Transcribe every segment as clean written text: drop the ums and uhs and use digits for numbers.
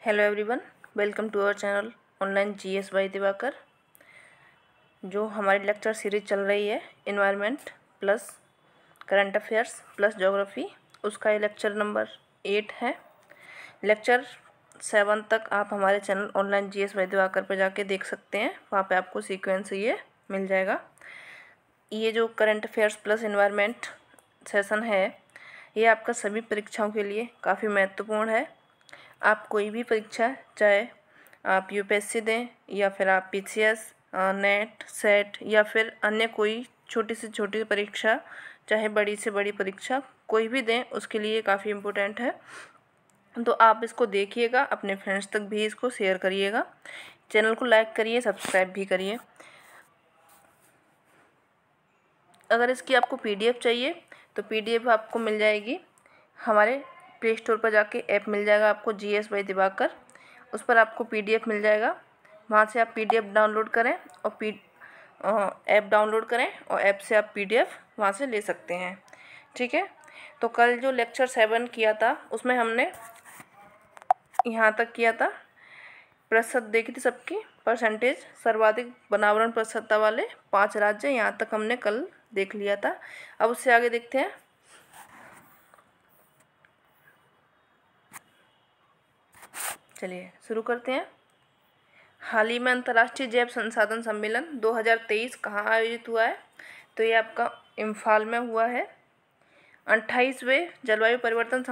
Hello everyone, welcome to our channel online GS by Diwakar. जो हमारी lecture series चल रही है environment plus current affairs plus geography, उसका ये लेक्चर नंबर 8 है। लेक्चर 7 तक आप हमारे channel online GS by Diwakar पर जाके देख सकते हैं, वहाँ पे आपको सीक्वेंस ये मिल जाएगा। ये जो current affairs plus environment session है, ये आपका सभी परीक्षाओं के लिए काफ़ी महत्वपूर्ण है। आप कोई भी परीक्षा, चाहे आप यूपीएससी दें या फिर आप पीसीएस, नेट, सेट या फिर अन्य कोई छोटी से छोटी परीक्षा, चाहे बड़ी से बड़ी परीक्षा कोई भी दें, उसके लिए काफ़ी इम्पोर्टेंट है। तो आप इसको देखिएगा, अपने फ्रेंड्स तक भी इसको शेयर करिएगा, चैनल को लाइक करिए, सब्सक्राइब भी करिए। अगर इसकी आपको पीडीएफ चाहिए तो पीडीएफ आपको मिल जाएगी हमारे प्ले स्टोर पर जाके ऐप मिल जाएगा आपको जीएस बाय दिवाकर, उस पर आपको पीडीएफ मिल जाएगा। वहाँ से आप पीडीएफ डाउनलोड करें और ऐप डाउनलोड करें और ऐप से आप पीडीएफ वहाँ से ले सकते हैं। ठीक है, तो कल जो लेक्चर 7 किया था उसमें हमने यहाँ तक किया था, प्रतिशत देखी थी सबकी परसेंटेज, सर्वाधिक वनावरण प्रतिशतता वाले 5 राज्य, यहाँ तक हमने कल देख लिया था। अब उससे आगे देखते हैं। चलिए शुरू करते हैं। हाल ही में अंतर्राष्ट्रीय जैव संसाधन सम्मेलन 2023 कहाँ आयोजित हुआ है? तो ये आपका इम्फाल में हुआ है। 28वें जलवायु परिवर्तन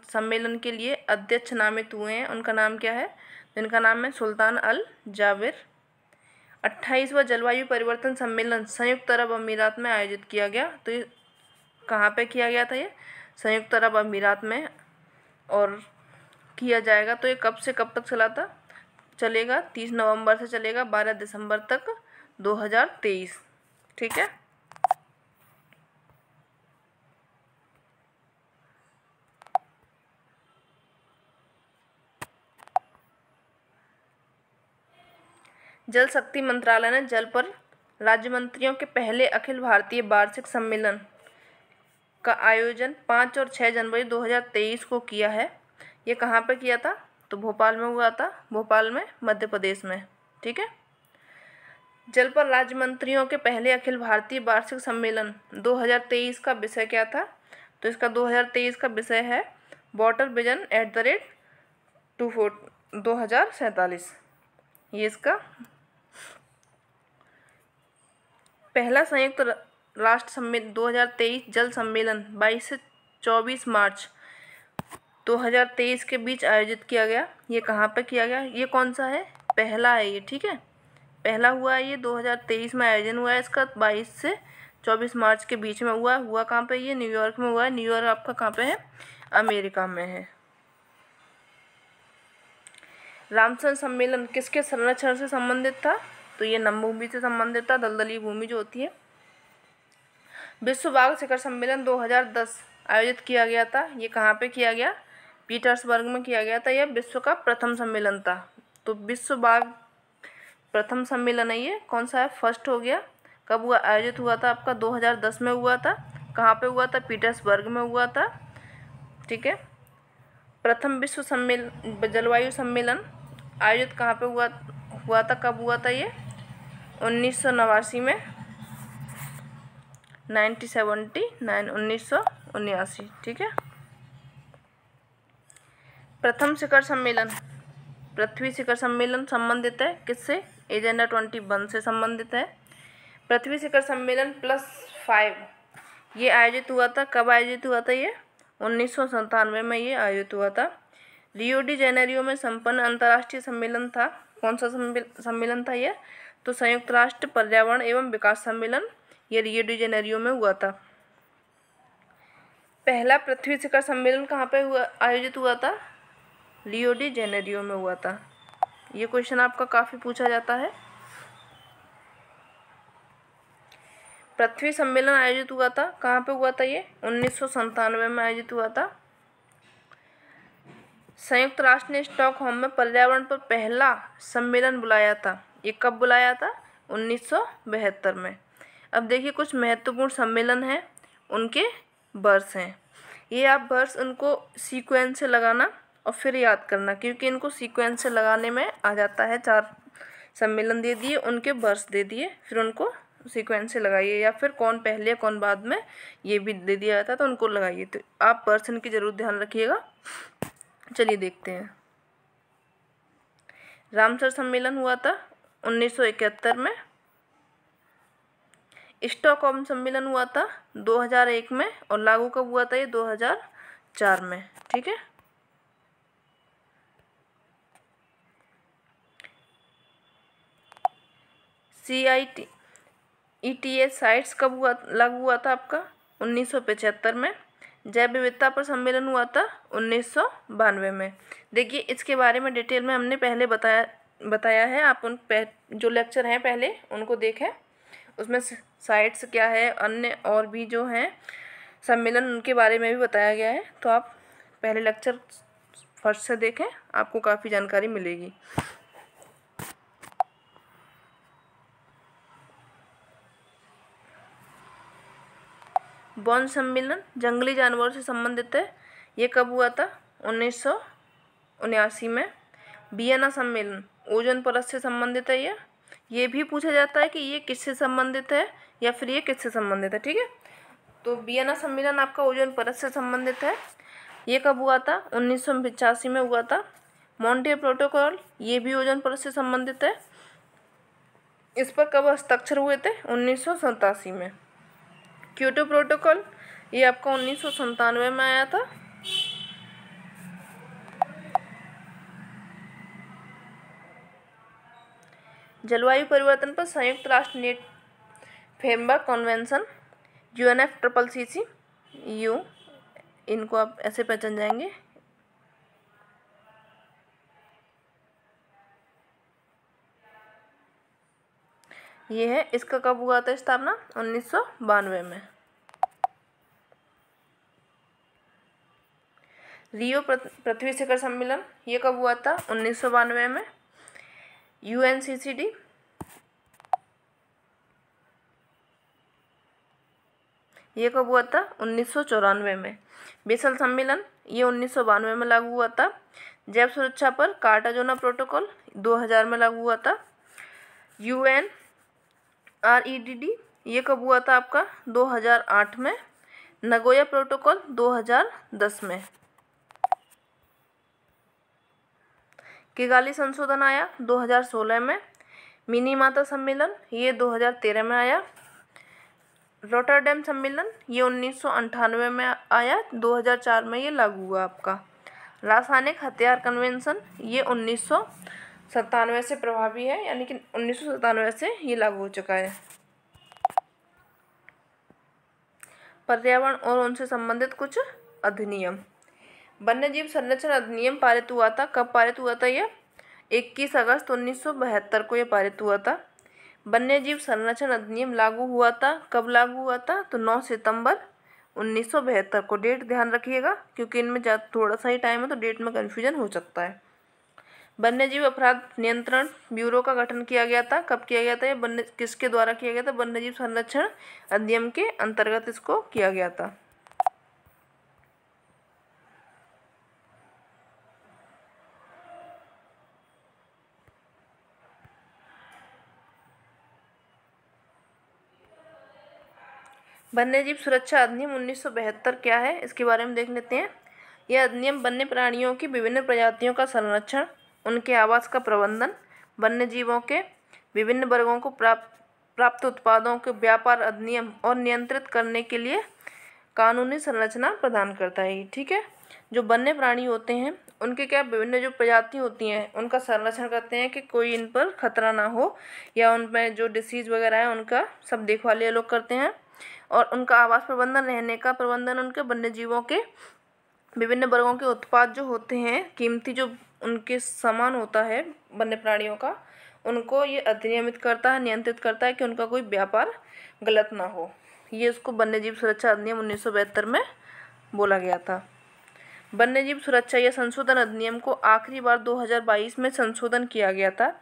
सम्मेलन के लिए अध्यक्ष नामित हुए हैं, उनका नाम क्या है? इनका नाम है सुल्तान अल जाबिर। 28वां जलवायु परिवर्तन सम्मेलन संयुक्त अरब अमीरात में आयोजित किया गया। तो ये कहाँ पे किया गया था? ये संयुक्त अरब अमीरात में और किया जाएगा। तो ये कब से कब तक चलेगा? 30 नवंबर से चलेगा 12 दिसंबर तक 2023। ठीक है, जल शक्ति मंत्रालय ने जल पर राज्य मंत्रियों के पहले अखिल भारतीय वार्षिक सम्मेलन का आयोजन 5 और 6 जनवरी 2023 को किया है। ये कहाँ पे किया था? तो भोपाल में हुआ था, भोपाल में, मध्य प्रदेश में। ठीक है, जल पर राज्य मंत्रियों के पहले अखिल भारतीय वार्षिक सम्मेलन 2023 का विषय क्या था? तो इसका 2023 का विषय है वाटर विजन @2047। ये इसका पहला संयुक्त राष्ट्र सम्मेलन 2023 जल सम्मेलन 22 से 24 मार्च 2023 के बीच आयोजित किया गया। ये कहाँ पे किया गया? ये कौन सा है? पहला है ये। ठीक है, पहला हुआ है ये, 2023 में आयोजन हुआ है इसका, 22 से 24 मार्च के बीच में हुआ कहाँ पे? ये न्यूयॉर्क में हुआ है। न्यूयॉर्क आपका कहाँ पे है? अमेरिका में है। रामसर सम्मेलन किसके संरक्षण से संबंधित था? तो ये नमभूमि से संबंधित था, दलदली भूमि जो होती है। विश्व बाघ शिखर सम्मेलन 2010 आयोजित किया गया था। ये कहाँ पे किया गया? पीटर्सबर्ग में किया गया था। यह विश्व का प्रथम सम्मेलन था। तो विश्व बाघ प्रथम सम्मेलन है ये, कौन सा है? फर्स्ट हो गया। कब हुआ? आयोजित हुआ था आपका 2010 में हुआ था। कहाँ पे हुआ था? पीटर्सबर्ग में हुआ था। ठीक है, प्रथम विश्व सम्मेलन जलवायु सम्मेलन आयोजित कहाँ पे हुआ था? कब हुआ था ये? 1989 में, 1979। ठीक है, प्रथम शिखर सम्मेलन पृथ्वी शिखर सम्मेलन संबंधित है किससे? एजेंडा 21 से संबंधित है। पृथ्वी शिखर सम्मेलन +5 ये आयोजित हुआ था। कब आयोजित हुआ था ये? 1997 में ये आयोजित हुआ था। रियो डी जेनेरियो में संपन्न अंतर्राष्ट्रीय सम्मेलन था। कौन सा सम्मेलन था ये? तो संयुक्त राष्ट्र पर्यावरण एवं विकास सम्मेलन, ये रियो डी जेनेरियो में हुआ था। पहला पृथ्वी शिखर सम्मेलन कहाँ पे आयोजित हुआ था? रियो डी जेनेरियो में हुआ था। ये क्वेश्चन आपका काफ़ी पूछा जाता है। पृथ्वी सम्मेलन आयोजित हुआ था, कहाँ पे हुआ था ये? 1997 में आयोजित हुआ था। संयुक्त राष्ट्र ने स्टॉकहोम में पर्यावरण पर पहला सम्मेलन बुलाया था। ये कब बुलाया था? 1972 में। अब देखिए कुछ महत्वपूर्ण सम्मेलन हैं, उनके वर्ष हैं। ये आप वर्ष उनको सीक्वेंस से लगाना, और फिर याद करना, क्योंकि इनको सीक्वेंस से लगाने में आ जाता है। 4 सम्मेलन दे दिए, उनके वर्ष दे दिए, फिर उनको सीक्वेंस से लगाइए, या फिर कौन पहले कौन बाद में ये भी दे दिया जाता है तो उनको लगाइए। तो आप पर्सन की ज़रूर ध्यान रखिएगा। चलिए देखते हैं। रामसर सम्मेलन हुआ था 1971 में। स्टॉकहोम सम्मेलन हुआ था 2001 में, और लागू कब हुआ था ये 2004 में। ठीक है। CITES साइट्स कब लागू हुआ था आपका 1975 में। जैव विविधता पर सम्मेलन हुआ था 1992 में। देखिए इसके बारे में डिटेल में हमने पहले बताया है। आप उन जो लेक्चर हैं पहले उनको देखें, उसमें साइट्स क्या है, अन्य और भी जो हैं सम्मेलन, उनके बारे में भी बताया गया है। तो आप पहले लेक्चर फर्स्ट से देखें, आपको काफ़ी जानकारी मिलेगी। बॉन सम्मेलन जंगली जानवरों से संबंधित है। ये कब हुआ था 1979 में। वियना सम्मेलन ओजोन परत से संबंधित है। ये भी पूछा जाता है कि ये किससे संबंधित है या फिर ये किससे संबंधित है। ठीक है। तो वियना सम्मेलन आपका ओजोन परत से संबंधित है। ये कब हुआ था 1985 में हुआ था। मॉन्ट्रियल प्रोटोकॉल ये भी ओजोन परत से संबंधित है। इस पर कब हस्ताक्षर हुए थे 1987 में। क्योटो प्रोटोकॉल ये आपका 1997 में आया था। जलवायु परिवर्तन पर संयुक्त राष्ट्र net framework convention UNFCCC you, इनको आप ऐसे पहचान जाएंगे। ये है, इसका कब हुआ था स्थापना 1992 में। रियो पृथ्वी शिखर सम्मेलन ये कब हुआ था 1992 में। UNCCD ये कब हुआ था 1994 में। बेसल सम्मेलन ये 1992 में लागू हुआ था। जैव सुरक्षा पर कार्टागोना प्रोटोकॉल 2000 में लागू हुआ था। UNREDD ये कब हुआ था आपका 2008 में। नगोया प्रोटोकॉल 2010 में। किगाली संशोधन आया 2016 में। मिनीमाता सम्मेलन ये 2013 में आया। रॉटरडैम सम्मेलन ये 1998 में आया। 2004 में ये लागू हुआ आपका। रासायनिक हथियार कन्वेंशन ये 1997 से प्रभावी है, यानी कि 1997 से ये लागू हो चुका है। पर्यावरण और उनसे संबंधित कुछ अधिनियम। वन्यजीव संरक्षण अधिनियम पारित हुआ था। कब पारित हुआ था ये 21 अगस्त 1972 को ये पारित हुआ था। वन्यजीव संरक्षण अधिनियम लागू हुआ था। कब लागू हुआ था तो 9 सितंबर 1972 को। डेट ध्यान रखिएगा, क्योंकि इनमें थोड़ा सा ही टाइम है तो डेट में कन्फ्यूजन हो सकता है। वन्यजीव अपराध नियंत्रण ब्यूरो का गठन किया गया था। कब किया गया था ये, किसके द्वारा किया गया था, वन्यजीव संरक्षण अधिनियम के अंतर्गत इसको किया गया था। वन्यजीव सुरक्षा अधिनियम 1972 क्या है, इसके बारे में देख लेते हैं। यह अधिनियम वन्य प्राणियों की विभिन्न प्रजातियों का संरक्षण, उनके आवास का प्रबंधन, वन्य जीवों के विभिन्न वर्गों को प्राप्त उत्पादों के व्यापार अधिनियम और नियंत्रित करने के लिए कानूनी संरचना प्रदान करता है। ठीक है। जो वन्य प्राणी होते हैं उनके क्या विभिन्न जो प्रजाति होती हैं उनका संरक्षण करते हैं कि कोई इन पर खतरा ना हो, या उनमें जो डिसीज़ वगैरह है उनका सब देखभाल ये लोग करते हैं। और उनका आवास प्रबंधन, रहने का प्रबंधन, उनके वन्य जीवों के विभिन्न वर्गों के उत्पाद जो होते हैं, कीमती जो उनके सामान होता है वन्य प्राणियों का, उनको ये अधिनियमित करता है, नियंत्रित करता है कि उनका कोई व्यापार गलत ना हो। ये उसको वन्यजीव सुरक्षा अधिनियम 1972 में बोला गया था। वन्यजीव सुरक्षा या संशोधन अधिनियम को आखिरी बार 2022 में संशोधन किया गया था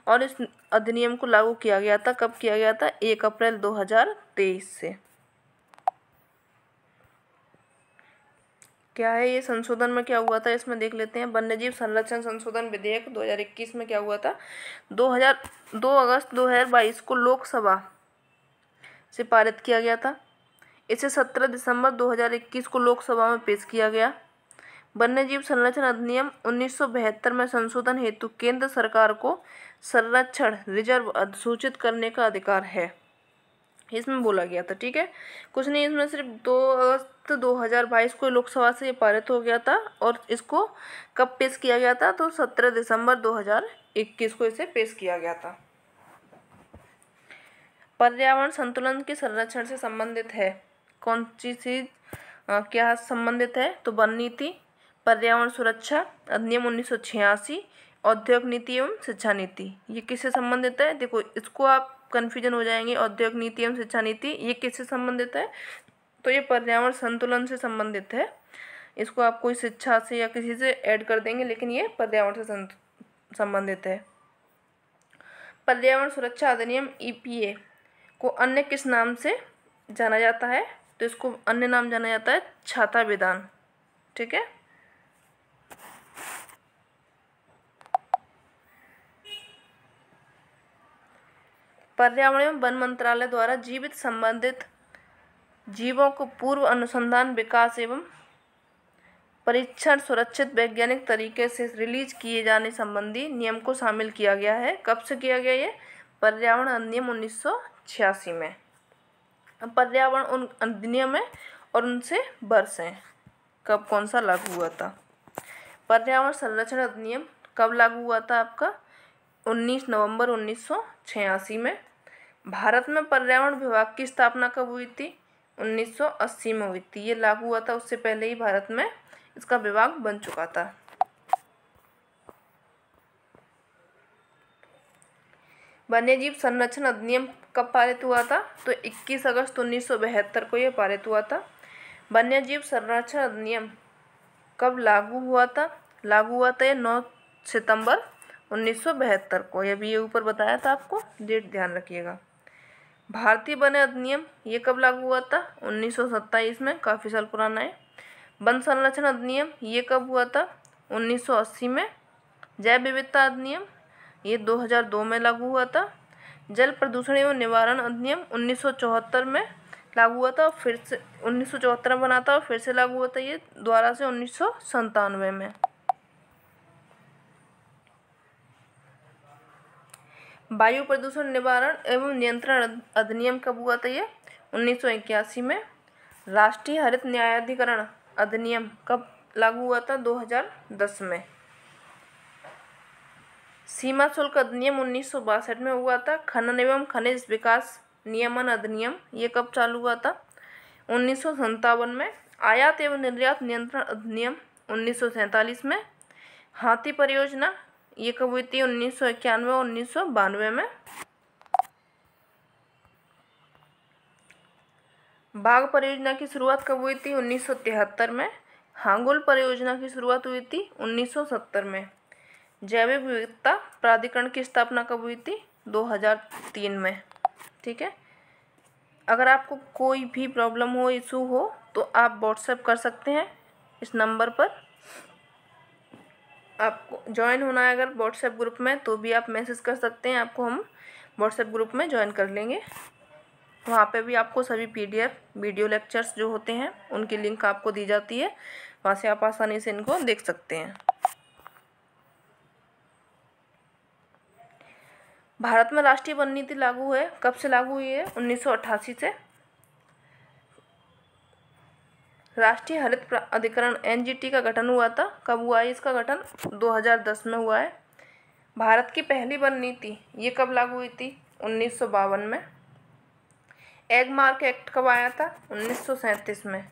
और इस अधिनियम को लागू किया गया था। कब किया गया था 1 अप्रैल 2023 से। क्या है ये संशोधन में क्या हुआ था इसमें देख लेते हैं। वन्यजीव संरक्षण संशोधन विधेयक 2021 में क्या हुआ था, 2 अगस्त 2022 को लोकसभा से पारित किया गया था। इसे 17 दिसंबर 2021 को लोकसभा में पेश किया गया। वन्यजीव संरक्षण अधिनियम 1972 में संशोधन हेतु केंद्र सरकार को संरक्षण रिजर्व अधिसूचित करने का अधिकार है, इसमें बोला गया था। ठीक है, कुछ नहीं, इसमें सिर्फ 2 अगस्त 2022 को लोकसभा से ये पारित हो गया था। और इसको कब पेश किया गया था, तो 17 दिसंबर 2021 को इसे पेश किया गया था। पर्यावरण संतुलन के संरक्षण से संबंधित है कौन सी चीज, क्या संबंधित है, तो वन नीति, पर्यावरण सुरक्षा अधिनियम 1986, औद्योगिक नीति एवं शिक्षा नीति। ये किससे संबंधित है, देखो इसको आप कन्फ्यूजन हो जाएंगे। औद्योगिक नीति एवं शिक्षा नीति ये किससे संबंधित है, तो ये पर्यावरण संतुलन से संबंधित है। इसको आप कोई शिक्षा से या किसी से ऐड कर देंगे, लेकिन ये पर्यावरण से संबंधित है। पर्यावरण सुरक्षा अधिनियम EPA को अन्य किस नाम से जाना जाता है, तो इसको अन्य नाम जाना जाता है छाता विधान। ठीक है, पर्यावरण एवं वन मंत्रालय द्वारा जीवित संबंधित जीवों को पूर्व अनुसंधान विकास एवं परीक्षण सुरक्षित वैज्ञानिक तरीके से रिलीज किए जाने संबंधी नियम को शामिल किया गया है। कब से किया गया ये, पर्यावरण अधिनियम 1986 में। अब पर्यावरण उन अधिनियम है और उनसे वर्ष हैं कब कौन सा लागू हुआ था। पर्यावरण संरक्षण अधिनियम कब लागू हुआ था आपका, 19 नवंबर 1986 में। भारत में पर्यावरण विभाग की स्थापना कब हुई थी, 1980 में हुई थी। ये लागू हुआ था, उससे पहले ही भारत में इसका विभाग बन चुका था। वन्यजीव संरक्षण अधिनियम कब पारित हुआ था, तो 21 अगस्त 1972 को यह पारित हुआ था। वन्यजीव संरक्षण अधिनियम कब लागू हुआ था, लागू हुआ था ये 9 सितंबर 1972 को। यह भी ये ऊपर बताया था आपको, डेट ध्यान रखिएगा। भारतीय वन अधिनियम ये कब लागू हुआ था, 1927 में, काफ़ी साल पुराना है। वन संरक्षण अधिनियम ये कब हुआ था, 1980 में। जैव विविधता अधिनियम ये 2002 में लागू हुआ था। जल प्रदूषण एवं निवारण अधिनियम 1974 में लागू हुआ था, फिर से 1974 में बना था और फिर से लागू हुआ था ये दोबारा से 1997 में। वायु प्रदूषण निवारण एवं नियंत्रण अधिनियम कब हुआ था ये, 1981 में। राष्ट्रीय हरित न्यायाधिकरण अधिनियम कब लागू हुआ था, 2010 में। सीमा शुल्क अधिनियम 1962 में हुआ था। खनन एवं खनिज विकास नियमन अधिनियम ये कब चालू हुआ था, 1957 में। आयात एवं निर्यात नियंत्रण अधिनियम 1947 में। हाथी परियोजना ये कब हुई थी, 1991 और 1992 में। बाघ परियोजना की शुरुआत कब हुई थी, 1973 में। हांगुल परियोजना की शुरुआत हुई थी 1970 में। जैविक विविधता प्राधिकरण की स्थापना कब हुई थी, 2003 में। ठीक है, अगर आपको कोई भी प्रॉब्लम हो, इशू हो, तो आप व्हाट्सएप कर सकते हैं इस नंबर पर। आपको ज्वाइन होना है अगर व्हाट्सएप ग्रुप में, तो भी आप मैसेज कर सकते हैं, आपको हम व्हाट्सएप ग्रुप में ज्वाइन कर लेंगे। वहाँ पे भी आपको सभी PDF वीडियो लेक्चर्स जो होते हैं उनकी लिंक आपको दी जाती है, वहाँ से आप आसानी से इनको देख सकते हैं। भारत में राष्ट्रीय वन नीति लागू है, कब से लागू हुई है, 1988 से। राष्ट्रीय हरित अधिकरण NGT का गठन हुआ था, कब हुआ है इसका गठन, 2010 में हुआ है। भारत की पहली वन नीति ये कब लागू हुई थी, 1952 में। एग मार्क एक्ट कब आया था, 1937 में।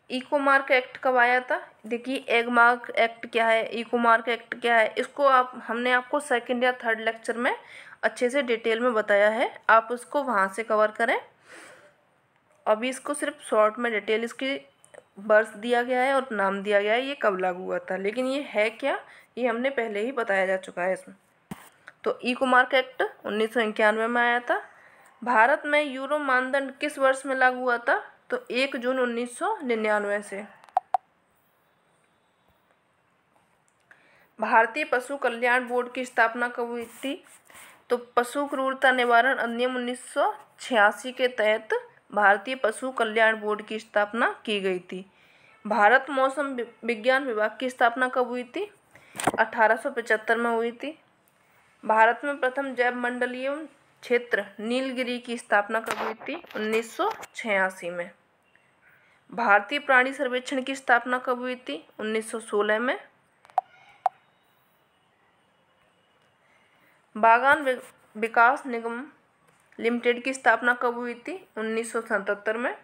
इको मार्क एक्ट कब आया था, देखिए एग मार्क एक्ट क्या है, इको मार्क एक्ट क्या है, इसको हमने आपको सेकंड या थर्ड लेक्चर में अच्छे से डिटेल में बताया है, आप उसको वहाँ से कवर करें। अभी इसको सिर्फ शॉर्ट में डिटेल इसकी वर्ष दिया गया है और नाम दिया गया है, ये कब लागू हुआ था, लेकिन ये है क्या, ये हमने पहले ही बताया जा चुका है इसमें। तो इको मार्क एक्ट 1991 में आया था। भारत में यूरो मानदंड किस वर्ष में लागू हुआ था, तो 1 जून 1999 से। भारतीय पशु कल्याण बोर्ड की स्थापना कब हुई थी? तो पशु क्रूरता निवारण अधिनियम 1986 के तहत भारतीय पशु कल्याण बोर्ड की स्थापना की गई थी। भारत मौसम विज्ञान विभाग की स्थापना कब हुई थी? 1875 में हुई थी। भारत में प्रथम जैव मंडलीय क्षेत्र नीलगिरी की स्थापना कब हुई थी? 1986 में। भारतीय प्राणी सर्वेक्षण की स्थापना कब हुई थी? 1916 में। बागान विकास निगम लिमिटेड की स्थापना कब हुई थी? 1977 में।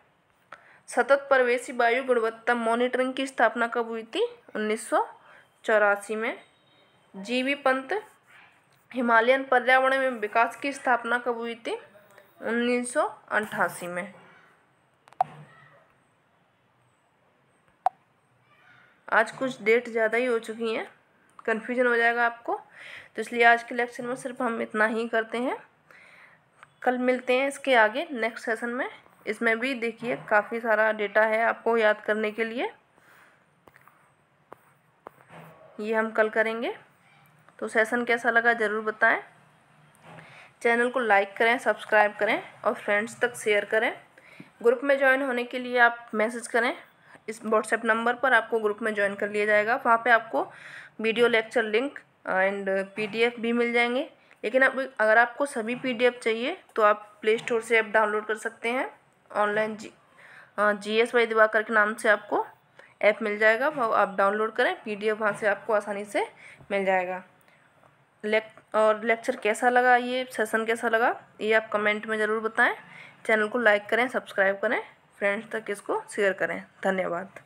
सतत प्रवेशी वायु गुणवत्ता मॉनिटरिंग की स्थापना कब हुई थी? 1984 में। जीबी पंत हिमालयन पर्यावरण एवं विकास की स्थापना कब हुई थी? 1988 में। आज कुछ डेट ज़्यादा ही हो चुकी हैं, कन्फ्यूजन हो जाएगा आपको, तो इसलिए आज के लेक्चर में सिर्फ हम इतना ही करते हैं। कल मिलते हैं इसके आगे नेक्स्ट सेशन में। इसमें भी देखिए काफ़ी सारा डेटा है आपको याद करने के लिए, ये हम कल करेंगे। तो सेशन कैसा लगा ज़रूर बताएं। चैनल को लाइक करें, सब्सक्राइब करें और फ्रेंड्स तक शेयर करें। ग्रुप में ज्वाइन होने के लिए आप मैसेज करें, इस व्हाट्सएप नंबर पर आपको ग्रुप में ज्वाइन कर लिया जाएगा। वहाँ पे आपको video lecture link and PDF भी मिल जाएंगे। लेकिन अब अगर आपको सभी PDF चाहिए तो आप प्ले स्टोर से ऐप डाउनलोड कर सकते हैं। ऑनलाइन GS बाय दिवाकर के नाम से आपको ऐप मिल जाएगा, वो आप डाउनलोड करें, PDF वहाँ से आपको आसानी से मिल जाएगा। और लेक्चर कैसा लगा, ये सेशन कैसा लगा, ये आप कमेंट में ज़रूर बताएं। चैनल को लाइक करें, सब्सक्राइब करें, फ्रेंड्स तक इसको शेयर करें। धन्यवाद।